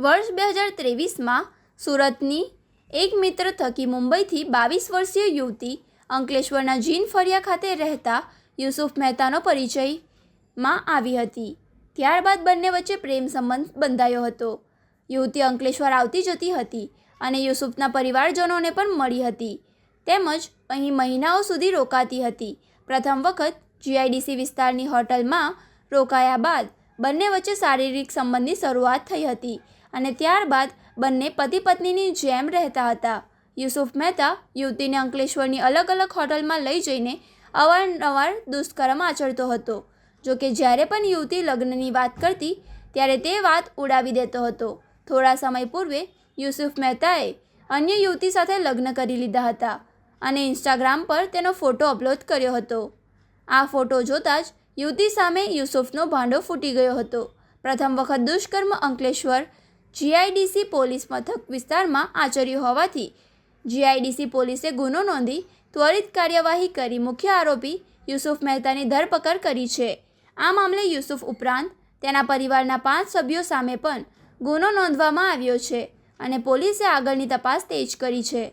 વર્ષ 2023માં સુરતની એક મિત્ર થકી મુંબઈથી 22 વર્ષીય યુવતી અંકલેશ્વરના જીન ફળિયા ખાતે રહેતા યુસુફ મહેતાનો પરિચયમાં આવી હતી. ત્યારબાદ બંને વચ્ચે પ્રેમ સંબંધ બંધાયો હતો. યુવતી અંકલેશ્વર આવતી જતી હતી અને યુસુફના પરિવારજનોને પણ મળી હતી તેમજ અહીં મહિનાઓ સુધી રોકાતી હતી. પ્રથમ વખત જીઆઈડીસી વિસ્તારની હોટલમાં રોકાયા બાદ બંને વચ્ચે શારીરિક સંબંધની શરૂઆત થઈ હતી અને ત્યારબાદ બંને પતિ પત્નીની જેમ રહેતા હતા. યુસુફ મહેતા યુવતીને અંકલેશ્વરની અલગ અલગ હોટલમાં લઈ જઈને અવારનવાર દુષ્કર્મ આચરતો હતો. જોકે જ્યારે પણ યુવતી લગ્નની વાત કરતી ત્યારે તે વાત ઉડાવી દેતો હતો. થોડા સમય પૂર્વે યુસુફ મહેતાએ અન્ય યુવતી સાથે લગ્ન કરી લીધા હતા અને ઇન્સ્ટાગ્રામ પર તેનો ફોટો અપલોડ કર્યો હતો. આ ફોટો જોતાં જ યુવતી સામે યુસુફનો ભાંડો ફૂટી ગયો હતો. પ્રથમ વખત દુષ્કર્મ અંકલેશ્વર જીઆઈડીસી પોલીસ મથક વિસ્તારમાં આચર્યું હોવાથી જીઆઈડીસી પોલીસે ગુનો નોંધી ત્વરિત કાર્યવાહી કરી મુખ્ય આરોપી યુસુફ મહેતાની ધરપકડ કરી છે. આ મામલે યુસુફ ઉપરાંત તેના પરિવારના 5 સભ્યો સામે પણ ગુનો નોંધવામાં આવ્યો છે અને પોલીસે આગળની તપાસ તેજ કરી છે.